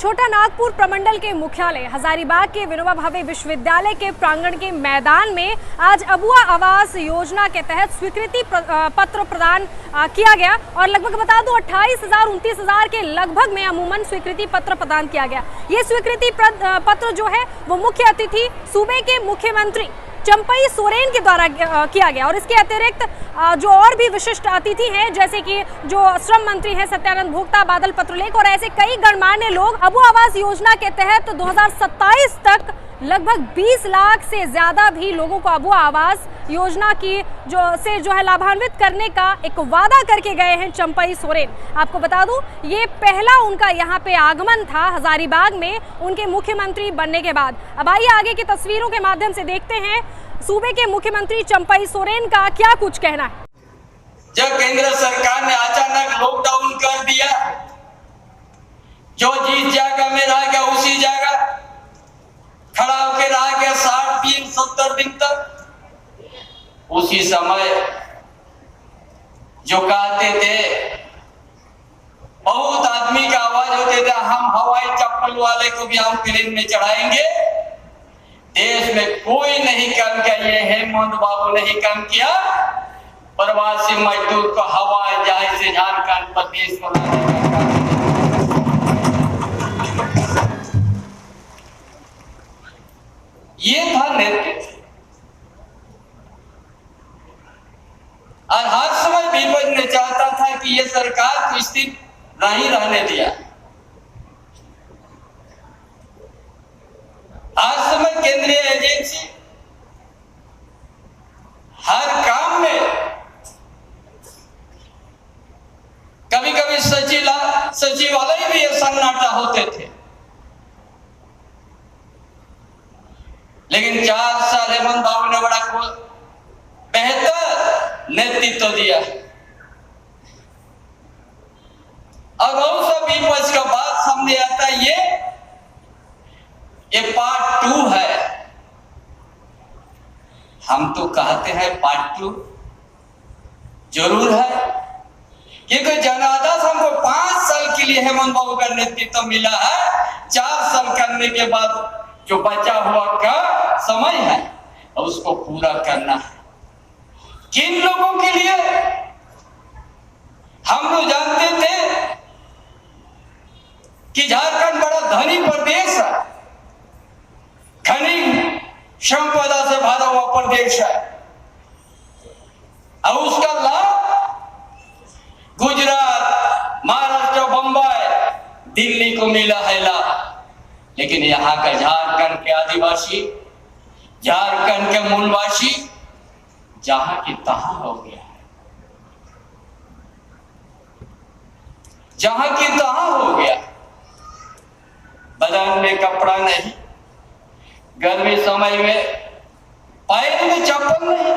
छोटा नागपुर प्रमंडल के मुख्यालय हजारीबाग के विनोबा भावे विश्वविद्यालय के प्रांगण के मैदान में आज अबुआ आवास योजना के तहत स्वीकृति पत्र प्रदान किया गया और लगभग बता दूं 28,000 29,000 के लगभग में अमूमन स्वीकृति पत्र प्रदान किया गया। ये स्वीकृति पत्र जो है वो मुख्य अतिथि सूबे के मुख्यमंत्री चंपई सोरेन के द्वारा किया गया और इसके अतिरिक्त जो और भी विशिष्ट अतिथि हैं जैसे कि जो श्रम मंत्री हैं सत्यानंद भोक्ता, बादल पत्रलेख और ऐसे कई गणमान्य लोग अबुआ आवास योजना के तहत 2027 तक लगभग 20 लाख से ज्यादा भी लोगों को अबुआ आवास योजना की जो है लाभान्वित करने का एक वादा करके गए हैं चंपई सोरेन। आपको बता दूं ये पहला उनका यहाँ पे आगमन था हजारीबाग में उनके मुख्यमंत्री बनने के बाद। अब आइए आगे की तस्वीरों के माध्यम से देखते हैं सूबे के मुख्यमंत्री चंपई सोरेन का क्या कुछ कहना है। जब केंद्र सरकार ने अचानक लॉकडाउन कर दिया, जो जिस जगह में रह गया उसी जगह खड़ा होकर रह गया 60 दिन 70 दिन तक। उसी समय जो कहते थे, बहुत आदमी का आवाज होते थे, हम हवाई चप्पल वाले को भी हम प्लेन में चढ़ाएंगे। देश में कोई नहीं काम किया, ये हेमंत बाबू ने ही काम किया। प्रवासी मजदूर को हवाई जहाज से झारखंड प्रदेश को लाने का काम। ये था नेतृत्व और हर समय विपक्ष ने चाहता था कि ये सरकार को स्थिर नहीं रहने दिया। हर समय केंद्रीय एजेंसी हर काम में कभी कभी सचिवालय भी ये सन्नाटा होते थे, लेकिन 4 साल हेमंत बाबू ने बड़ा बेहतर नेतृत्व दिया और बहुत सा विपक्ष का बात सामने आता है। ये पार्ट 2 है। हम तो कहते हैं पार्ट 2 जरूर है, क्योंकि जनादेश हमको 5 साल के लिए हेमंत बाबू का नेतृत्व मिला है। 4 साल करने के बाद जो बचा हुआ का समय है उसको पूरा करना है। किन लोगों के लिए? हम लोग जानते थे कि झारखंड बड़ा धनी प्रदेश है, खनिज संपदा से भरा हुआ प्रदेश है और उसका लाभ गुजरात, महाराष्ट्र, बंबई, दिल्ली को मिला है लाभ। लेकिन यहाँ का झारखंड के आदिवासी, झारखंड के मूलवासी जहां की तहां हो गया है, जहां की तहां हो गया। बदन में कपड़ा नहीं, गर्मी समय में पैर में चप्पल नहीं।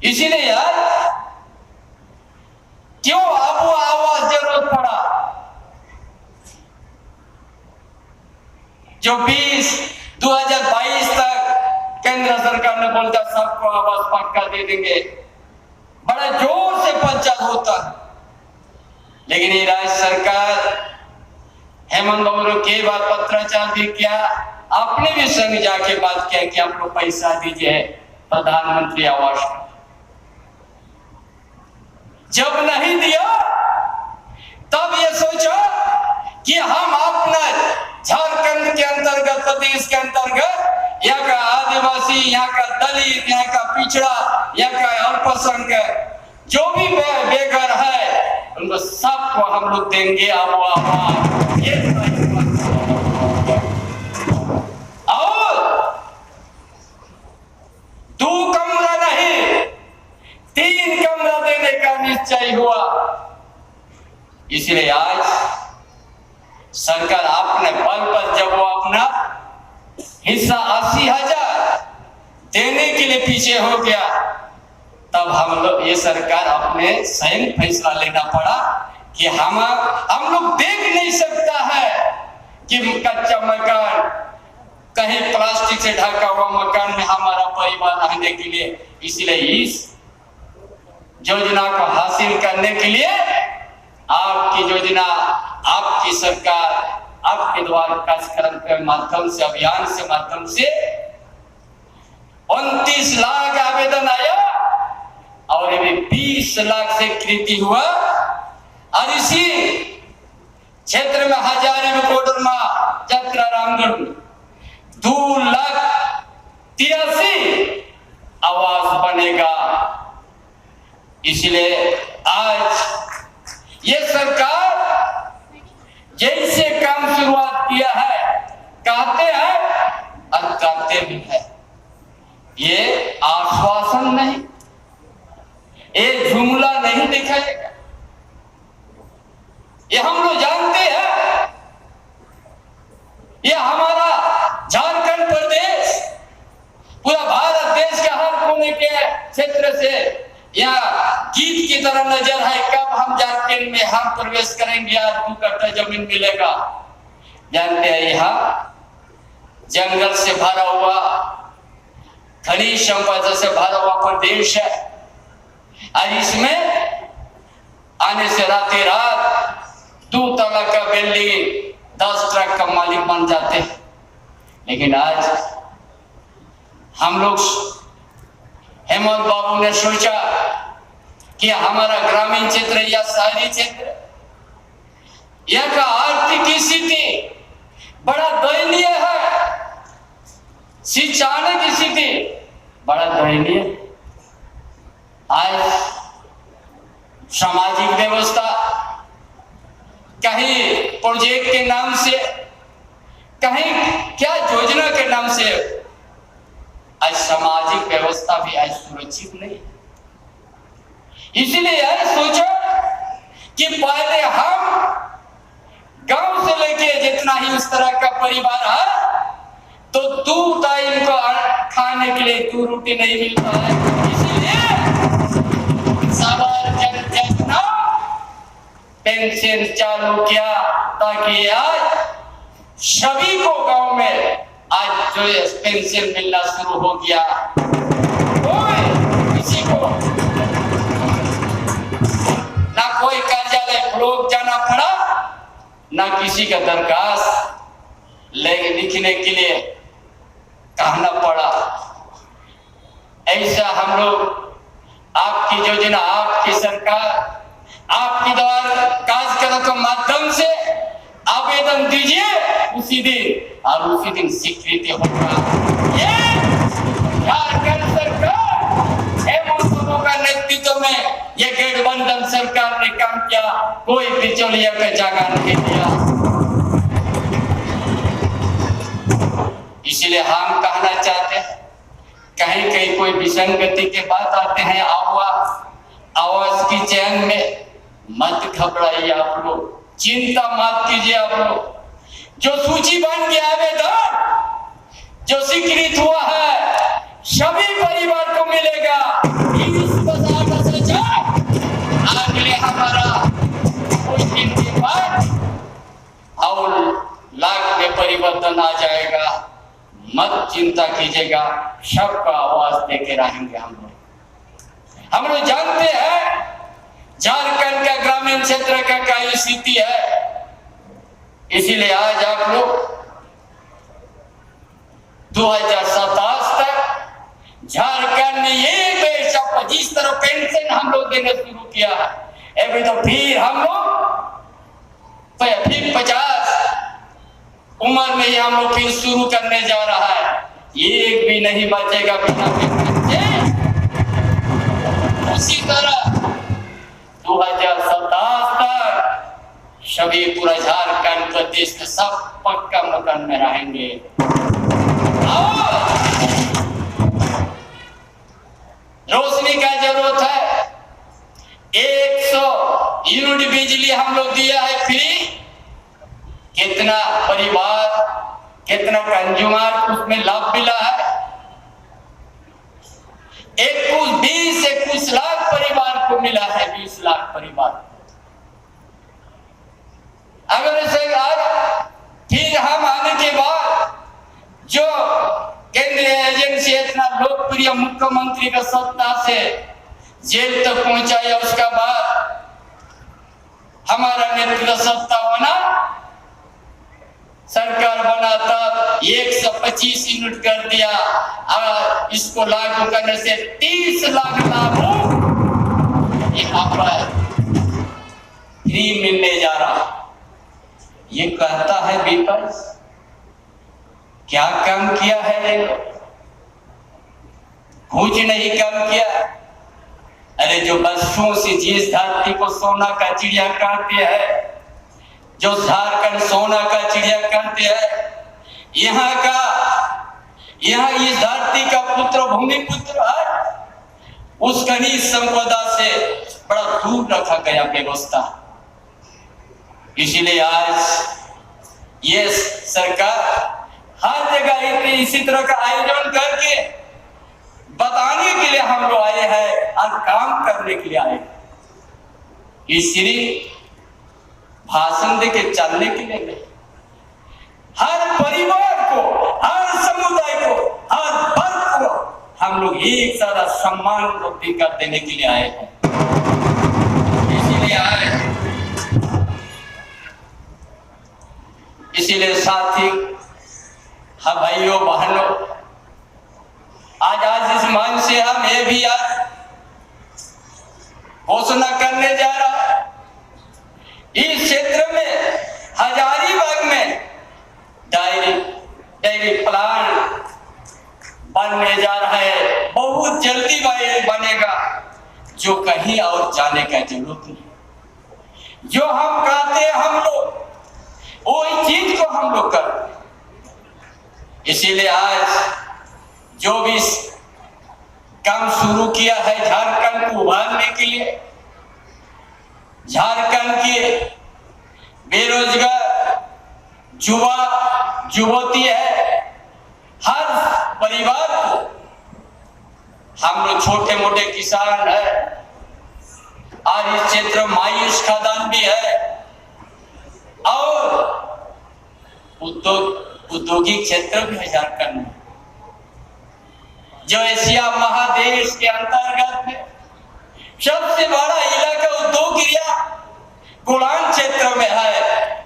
इसीलिए यार क्यों अबुआ आवास जरूरत पड़ा? जो 2022 तक केंद्र सरकार ने बोलता सबको आवास पक्का दे देंगे, बड़ा जोर से प्रचार होता है, लेकिन ये राज्य सरकार हेमंत बाबू ने कई बार पत्राचार भी किया, आपने भी संग जाके बात किया कि आप लोग पैसा दीजिए प्रधानमंत्री आवास। जब नहीं दिया तब ये सोचा कि हम अपना झारखंड के अंतर्गत, प्रदेश के अंतर्गत यहाँ का आदिवासी, यहाँ का दलित, यहाँ का पिछड़ा, यहाँ का अल्पसंख्यक जो भी बेघर है उनको सबको हम लोग देंगे अबुआ आवास। ये और 2 कमरा नहीं 3 कमरा देने का निश्चय हुआ। इसलिए आज सरकार अपने बल पर जब वो अपना हिस्सा 80,000 देने के लिए पीछे हो गया, तब हम लोग ये सरकार अपने स्वयं फैसला लेना पड़ा कि हम लोग देख नहीं सकता है कि कच्चा मकान, कहीं प्लास्टिक से ढका हुआ मकान में हमारा परिवार रहने के लिए। इसलिए इस योजना को हासिल करने के लिए आपकी योजना आपकी सरकार आपके द्वारा कार्यक्रम के माध्यम से, अभियान से माध्यम से 29 लाख आवेदन आया और ये 20 लाख से कृति हुआ। और इसी क्षेत्र में हजारीबाग में चक्रा रामगढ़ में 2,83,000 आवास बनेगा। इसलिए आज ये सरकार जैसे काम शुरुआत किया है, कहते हैं और करते भी है। ये आश्वासन नहीं, ये जुमला नहीं दिखाएगा। ये हम लोग जानते हैं, ये हमारा झारखंड प्रदेश पूरा भारत देश के हर कोने के क्षेत्र से यहाँ गीत की तरह नजर है। कब हम झारखंड में हम प्रवेश करेंगे, आज 2 कट्ठा जमीन मिलेगा। जानते हैं यहाँ जंगल से भरा हुआ, खनिज संपदा से भरा हुआ प्रदेश है। और इसमें आने से रातें रात 2 तला का बिल्डिंग 10 ट्रक का मालिक बन जाते हैं। लेकिन आज हम लोग, हेमंत बाबू ने सोचा कि हमारा ग्रामीण क्षेत्र या शहरी क्षेत्र, यह का आर्थिक स्थिति बड़ा दयनीय है, शिक्षा की स्थिति बड़ा दयनीय। आज सामाजिक व्यवस्था कहीं प्रोजेक्ट के नाम से, कहीं क्या योजना के नाम से, आज सामाजिक व्यवस्था भी आज सुरक्षित नहीं। इसलिए यह सोचो कि पहले हम गांव से लेके जितना ही उस तरह का परिवार है, तो 2 टाइम को खाने के लिए 2 रोटी नहीं मिलता है। इसलिए सवाल जन पेंशन चालू किया ताकि आज सभी को गांव में आज जो पेंशन मिलना शुरू हो गया। कोई किसी को ना कोई कार्यालय ब्लॉक जाना पड़ा, ना किसी का दरखास्त लिखने के लिए कहना पड़ा। ऐसा हम लोग आपकी योजना, आपकी सरकार, आपके द्वारा कार्यक्रम के माध्यम से आवेदन दीजिए उसी दिन, और उसी दिन स्वीकृति होगा। ये झारखंड सरकार हेमंत बाबू का नेतृत्व में ये गठबंधन सरकार ने काम किया, कोई बिचौलिया का जगह नहीं दिया। इसलिए हम कहना चाहते हैं, कहीं कहीं कोई विसंगति के बात आते हैं, आवाज की चयन में मत घबराइए आप लोग, चिंता मत कीजिए आप लोग। जो सूची बन के आवेदन जो स्वीकृत हुआ है, सभी परिवार को मिलेगा। अगले हमारा कुछ दिन के बाद और लाख में परिवर्तन आ जाएगा। मत चिंता कीजिएगा, सबका आवाज देके रहेंगे हम लोग जानते हैं झारखंड का ग्रामीण क्षेत्र का क्या स्थिति है। इसीलिए आज आप लोग 2027 तक झारखंड में ये बेच जिस तरह पेंशन हम लोग देना शुरू किया है, अभी तो फिर हम लोग फिर 50 उम्र में ही हम लोग फिर शुरू करने जा रहा है। एक भी नहीं बचेगा बिना पेंशन। उसी तरह 2027 तक सभी पूरा झारखंड प्रदेश में सब पक्का मकान में रहेंगे। रोशनी का जरूरत है, 100 यूनिट बिजली हम लोग दिया है फ्री। कितना परिवार, कितना कंज्यूमर उसमें लाभ मिला है? 21 लाख परिवार को मिला है, 20 लाख परिवार। अगर इसे फिर हम आने के बाद जो केंद्रीय एजेंसी इतना लोकप्रिय मुख्यमंत्री का सत्ता से जेल तक पहुंचाया, उसका बाद हमारा नेतृत्व सत्ता होना 125 यूनिट कर दिया और इसको लागू करने से 30 लाख लाभ यहाँ पर फ्री मिलने जा रहा। ये कहता है विपक्ष, क्या कम किया है ये लोग? कुछ नहीं कम किया। अरे जो वर्षों से जिस धरती को सोना का चिड़िया कहते हैं, जो झारखंड सोना का चिड़िया कहते हैं, यहाँ इस धरती का पुत्र भूमि पुत्र है, उस खनिज संपदा से बड़ा दूर रखा गया व्यवस्था। इसलिए आज ये सरकार हर जगह इसी तरह का आयोजन करके बताने के लिए हम लोग आए हैं और काम करने के लिए आए। इसलिए भाषण दे के चलने के लिए नहीं, हर परिवार को, हर समुदाय को, हर वर्ग को हम लोग एक सारा सम्मान कर देने के लिए आए हैं। इसीलिए साथी, हाँ भाइयों बहनों, आज इस मंच से हम ये भी आज घोषणा करने जा रहा, इस क्षेत्र में हजारीबाग में डेयरी प्लांट बनने जा रहा है, बहुत जल्दी बनेगा, जो कहीं और जाने का जरूरत नहीं। जो हम कहते हैं हम लोग वही चीज को हम लोग कर। इसीलिए आज जो भी काम शुरू किया है झारखंड को उभारने के लिए, झारखंड के बेरोजगार युवा युवती है, हर परिवार को, हम लोग छोटे मोटे किसान है और इस क्षेत्र में मायूस खदान भी है और औद्योगिक क्षेत्र भी है झारखंड में, जो एशिया महादेश के अंतर्गत में सबसे बड़ा इलाका उद्योग एरिया गोलान क्षेत्र में है,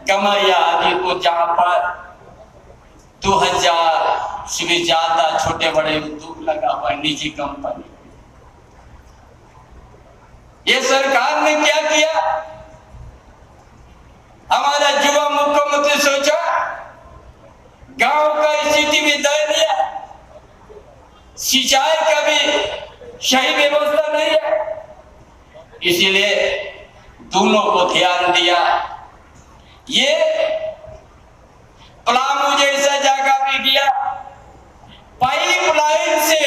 गमरिया आदि को, जहां पर 2000 से भी ज्यादा छोटे बड़े उद्योग लगा हुआ है, निजी कंपनी। ये सरकार ने क्या किया? हमारा युवा मुख्यमंत्री सोचा गांव का स्थिति भी दयनीय, सिंचाई का भी सही व्यवस्था नहीं है, इसीलिए दोनों को ध्यान दिया। ये पलामू जैसा जगह भी दिया, पाइपलाइन से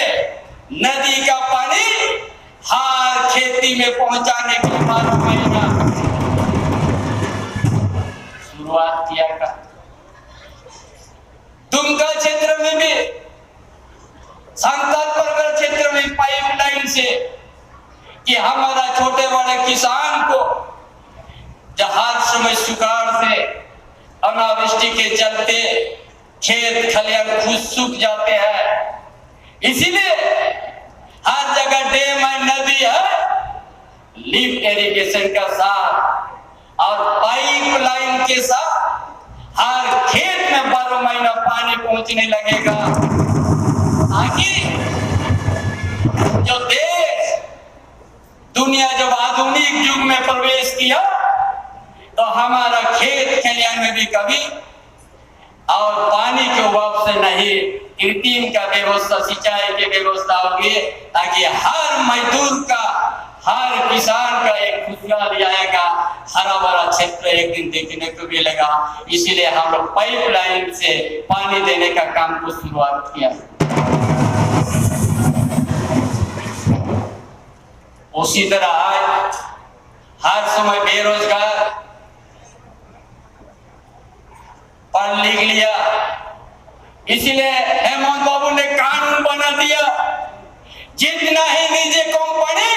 नदी का पानी हर खेती में पहुंचाने के लिए 12 महीना शुरुआत किया का। दुमका क्षेत्र में भी, संताल परगढ़ क्षेत्र में पाइपलाइन से कि हमारा छोटे बड़े किसान को हर समय सुखाड़ से, अनावृष्टि के चलते खेत खलियान खुद सूख जाते हैं, इसीलिए हर जगह डैम है, नदी है, लिफ्ट इरिगेशन के साथ और पाइपलाइन के साथ हर खेत में 12 महीना पानी पहुंचने लगेगा, ताकि जो देश दुनिया जब आधुनिक युग में प्रवेश किया तो हमारा खेत खलियान में भी कभी और पानी के अभाव से नहीं, कृत्रिम का व्यवस्था, सिंचाई की व्यवस्था होगी, ताकि हर मजदूर का, हर किसान का एक खुशहाली आएगा, हरा भरा क्षेत्र एक दिन देखने को मिलेगा। इसीलिए हम लोग पाइपलाइन से पानी देने का काम को शुरुआत किया। उसी तरह आज हर समय बेरोजगार पढ़ लिख लिया, इसलिए हेमंत बाबू ने कानून बना दिया, जितना ही निजी कंपनी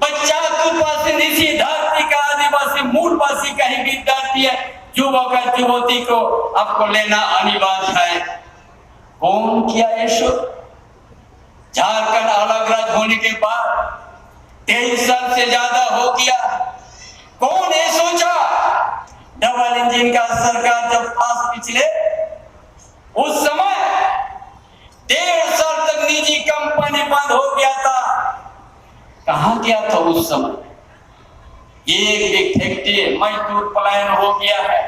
बच्चा इसी धरती का आदिवासी मूलवासी का ही विद्यार्थी है, युवक का युवती को आपको लेना अनिवार्य है। कौन किया ऐसा? झारखंड अलग राज्य होने के बाद 23 साल से ज्यादा हो गया, कौन ये सोचा? डबल इंजन का सरकार जब पास पिछले उस समय 1.5 साल तक निजी कंपनी बंद हो गया था। कहां गया था उस समय? एक फैक्ट्री मजदूर पलायन हो गया है।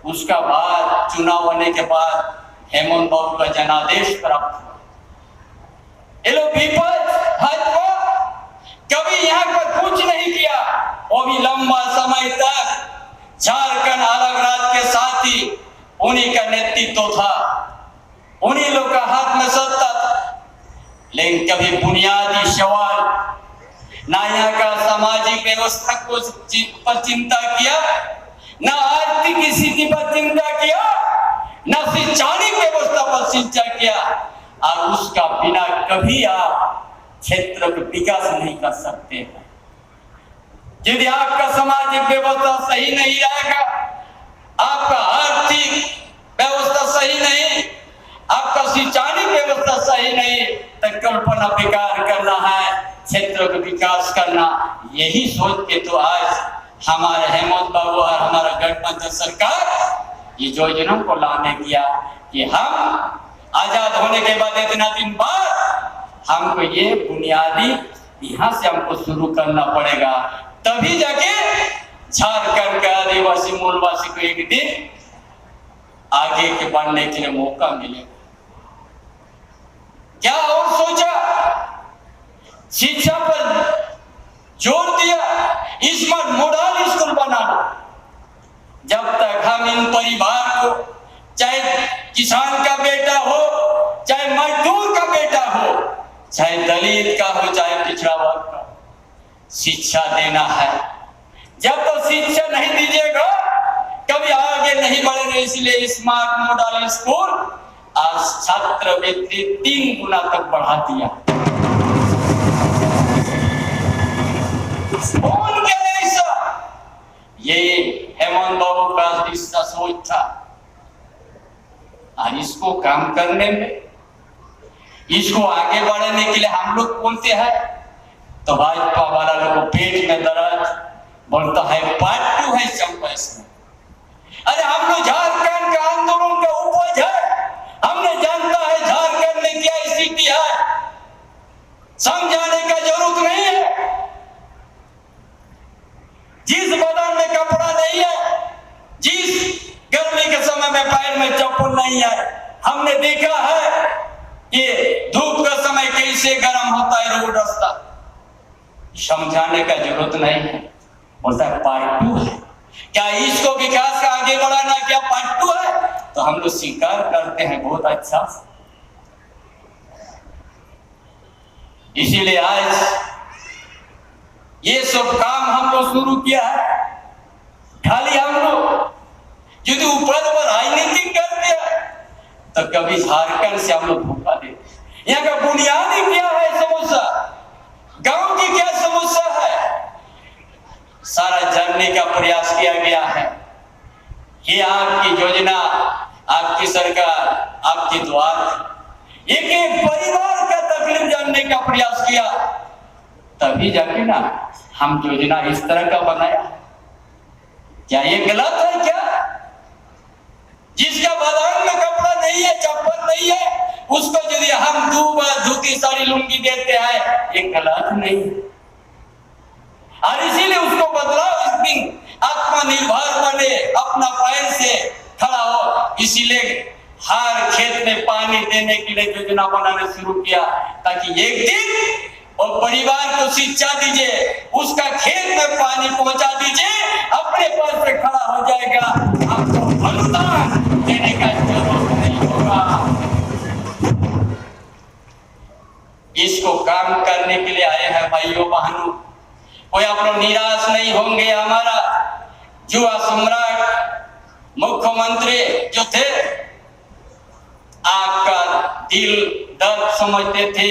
उसका बाद चुनाव होने के बाद हेमंत बाबू का जनादेश प्राप्त हुआ। ये लोग विपक्ष भाजपा कभी यहाँ पर कुछ नहीं किया। वो भी लंबा समय तक झारखंड अलग राज्य के साथ ही उन्हीं का नेतृत्व था, उन्हीं लोग का हाथ में सत्ता था। लेकिन कभी बुनियादी सवाल ना यहाँ का सामाजिक व्यवस्था को पर चिंता किया, ना आर्थिक स्थिति पर चिंता किया, ना शैक्षणिक व्यवस्था पर चिंता किया। और उसका बिना कभी आप क्षेत्र का विकास नहीं कर सकते हैं। यदि आपका सामाजिक व्यवस्था सही नहीं रहेगा, आपका आर्थिक व्यवस्था सही नहीं, आपका शैक्षणिक व्यवस्था सही नहीं, तो कल्पना बेकार करना है, क्षेत्र का विकास करना। यही सोच के तो आज हमारे हेमंत बाबू और हमारा गठबंधन सरकार ये योजना को लाने किया कि हम आजाद होने के बाद इतना दिन बाद हमको ये बुनियादी यहाँ से हमको शुरू करना पड़ेगा, तभी जाके झारखंड के आदिवासी मूलवासी को एक दिन आगे के बढ़ने के लिए मौका मिलेगा। क्या और सोचा? शिक्षा पर जोर दिया, स्मार्ट मॉडल स्कूल बनाना। जब तक हम इन परिवार को, चाहे किसान का बेटा हो, चाहे मजदूर का बेटा हो, चाहे दलित का हो, चाहे पिछड़ा वर्ग का, शिक्षा देना है। जब तो शिक्षा नहीं दीजिएगा कभी आगे नहीं बढ़ेंगे। इसलिए स्मार्ट मॉडल स्कूल आज छात्रवृत्ति 3 गुना तक बढ़ा दिया। कौन क्या ऐसा? ये हेमंत बाबू का दिशा सोच था। और इसको काम करने में, इसको आगे बढ़ाने के लिए हम लोग बोलते हैं तो भाजपा वाला लोग को पेट में दर्द, बोलता है पार्ट 2 है संपर्स में। अरे हम लोग झारखंड का आंदोलन का उपज है, हमने जानता है झारखंड में क्या स्थिति है, समझाने का जरूरत नहीं है। जिस बदन में कपड़ा नहीं है, जिस गर्मी के समय में पैर में चप्पल नहीं है, हमने देखा है ये धूप का समय कैसे गर्म होता है रोड रास्ता, समझाने का जरूरत नहीं है। बोलता है पार्ट 2 है। क्या इसको विकास का आगे बढ़ाना क्या पार्ट 2 है? तो हम लोग स्वीकार करते हैं बहुत अच्छा। इसीलिए आज ये सब काम हम लोग शुरू किया है। खाली हम लोग यदि ऊपर पर राजनीति करते हैं तो कभी झारखंड से हम लोग धोखा देते। यहाँ का बुनियादी क्या है समस्या, गांव की क्या समस्या है, सारा जानने का प्रयास किया गया है। ये आपकी योजना, आपकी सरकार, आपके द्वार एक एक परिवार का तकलीफ जानने का प्रयास किया, तभी जाके ना हम योजना इस तरह का बनाया। क्या ये गलत है क्या? जिसका बदन में कपड़ा नहीं है, चप्पल नहीं है, उसको यदि हम धोती साड़ी लुंगी देते हैं, ये गलत नहीं है। और इसीलिए उसको बदलाव, इसकी आत्मनिर्भर बने, अपना पैर से खड़ा हो। इसीलिए हर खेत में पानी देने के लिए योजना बनाना शुरू किया, ताकि एक दिन और परिवार को शिक्षा दीजिए, उसका खेत में पानी पहुंचा दीजिए, अपने पैर से खड़ा हो जाएगा, आपको अनुदान देने का जरूरत नहीं होगा। इसको काम करने के लिए आए हैं भाइयों बहनों। कोई आप लोग निराश नहीं होंगे। हमारा युवा सम्राट मुख्यमंत्री जो थे, आपका दिल दर्द समझते थे,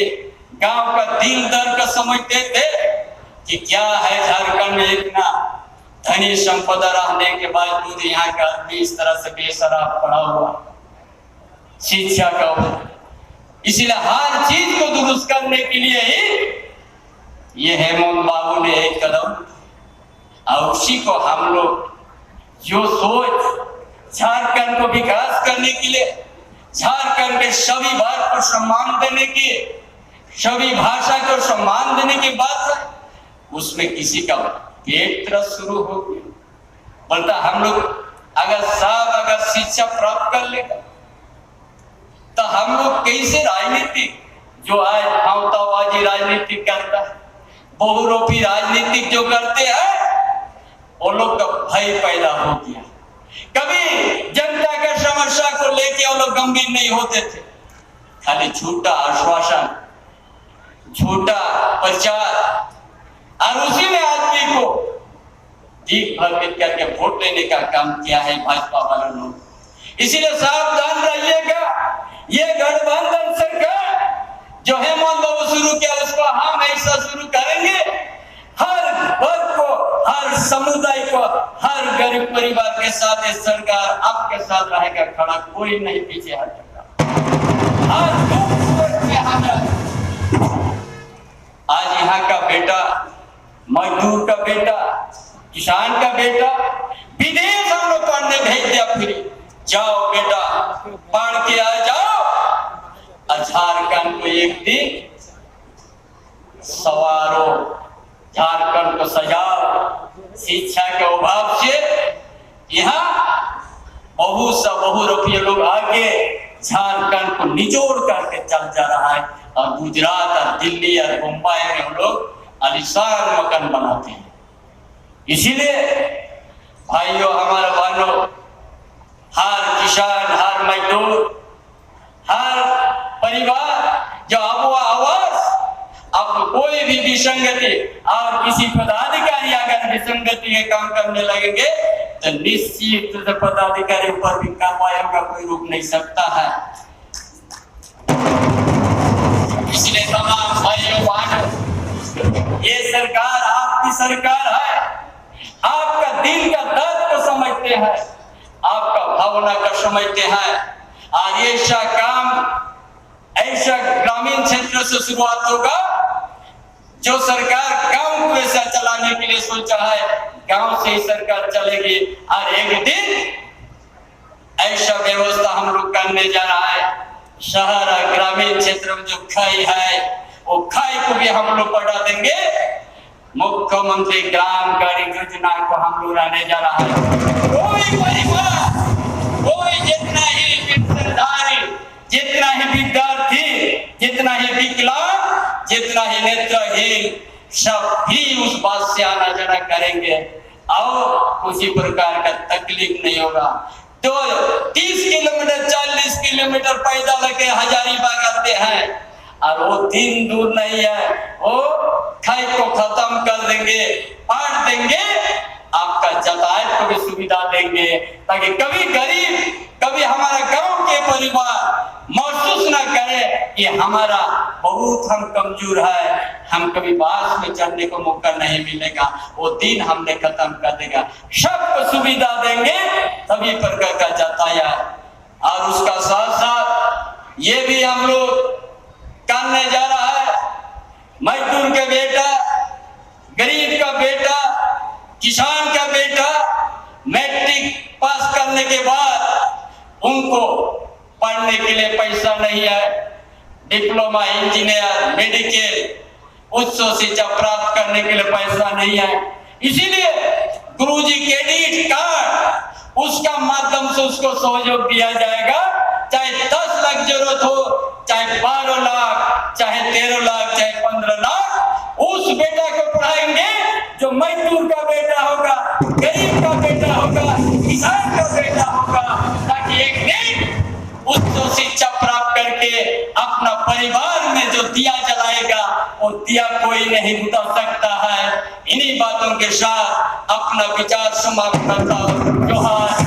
गांव का दिल दर्द का समझते थे कि क्या है झारखंड में इतना धनी संपदा रहने के बावजूद यहाँ का आदमी इस तरह से बेसराब पड़ा हुआ, शिक्षा का। इसीलिए हर चीज को दुरुस्त करने के लिए ही ये हेमंत बाबू ने एक कदम, और उसी को हम लोग जो सोच झारखंड को विकास करने के लिए झारखंड के सभी भाग को सम्मान देने की, सभी भाषा को सम्मान देने की बात है, उसमें किसी का पेट त्रस्त शुरू हो गया। बोलता हम लोग अगर शिक्षा प्राप्त कर लेगा तो हम लोग कैसे राजनीतिक जो आज भावतावाजी राजनीति करता है, बहुरूपी राजनीतिक जो करते हैं, वो लोग का भय पैदा हो गया। कभी जनता का समस्या को लेके वो लोग गंभीर नहीं होते थे, खाली झूठा आश्वासन, झूठा प्रचार, और उसी में आदमी को जीत भरमित करके वोट लेने का काम किया है भाजपा वालों ने। इसीलिए सावधान रहिएगा, ये गठबंधन सरकार जो हेमंत बाबू शुरू किया उसको हम ऐसा शुरू करेंगे। हर वर्ग को, हर समुदाय को, हर गरीब परिवार के साथ ये सरकार आपके साथ रहेगा खड़ा, कोई नहीं पीछे हटेगा। हर आज यहाँ का बेटा, मजदूर का बेटा, किसान का बेटा विदेश हम लोग पढ़ने भेज दिया, फिर जाओ बेटा पढ़ के आ जाओ, झारखंड को एक दिन सवारो, झारखंड को सजाओ। शिक्षा के अभाव से यहाँ बहुरूपीय लोग आके झारखंड को निचोड़ करके चल जा रहा है, और गुजरात और दिल्ली और मुंबई में हम लोग आलीशान मकान बनाते हैं। इसीलिए भाइयों, हमारे बहनों, हर किसान, हर मजदूर, हर परिवार जो अबुआ आवास, अब कोई भी विसंगति और किसी पदाधिकारी अगर विसंगति के काम करने लगेंगे तो निश्चित से पदाधिकारी ऊपर भी कार्रवाई होगा, कोई रोक नहीं सकता है। इसलिए तमाम भाइयों बहनों, ये सरकार आपकी सरकार है, आपका दिल का दर्द को समझते हैं, आपका भावना को समझते हैं, और ऐसा काम ऐसा ग्रामीण क्षेत्र से शुरुआत होगा। जो सरकार गांव को ऐसा चलाने के लिए सोचा है, गांव से ही सरकार चलेगी, और एक दिन ऐसा व्यवस्था हम लोग करने जा रहा है। शहर और ग्रामीण क्षेत्र में जो खाई है, वो खाई को भी हम लोग बढ़ा देंगे। मुख्यमंत्री ग्राम गरीब योजना को हम लोग लाने जा रहा है। कोई परिवार, कोई जितना ही पेंशनधारी, जितना ही विद्यार्थी, जितना ही विकलांग, जितना ही नेत्रहीन, सब भी उस बात से आना जाना करेंगे, और किसी प्रकार का तकलीफ नहीं होगा। तो 30 किलोमीटर 40 किलोमीटर पैदल के हजारीबाग आते हैं, और वो दिन दूर नहीं है, वो खाई को खत्म कर देंगे, पाट देंगे, आपका यातायात को भी सुविधा देंगे, ताकि कभी गरीब, कभी हमारा गांव के परिवार महसूस ना करे कि हमारा बहुत हम कमजोर है, हम कभी बास में चढ़ने को मौका नहीं मिलेगा, वो दिन हमने खत्म कर देगा। सबको सुविधा देंगे, सभी प्रकार का यातायात, और उसका साथ साथ ये भी हम लोग करने जा रहा है। मजदूर का बेटा, गरीब का बेटा, किसान का बेटा मैट्रिक पास करने के बाद उनको पढ़ने के लिए पैसा नहीं है, डिप्लोमा, इंजीनियर, मेडिकल, उच्च शिक्षा प्राप्त करने के लिए पैसा नहीं है, इसीलिए गुरुजी क्रेडिट कार्ड, उसका माध्यम से उसको सहयोग दिया जाएगा। चाहे 10 लाख जरूरत हो, चाहे 12 लाख, चाहे 13 लाख, चाहे 15 लाख, उस बेटा को पढ़ाएंगे जो मजदूर का बेटा होगा, गरीब का बेटा होगा, किसान का बेटा होगा, ताकि एक दिन उच्च शिक्षा प्राप्त करके अपना परिवार में जो दिया जलाएगा, वो दिया कोई नहीं बुझा सकता है। इन्हीं बातों के साथ अपना विचार समाप्त करता हूँ। जोहार।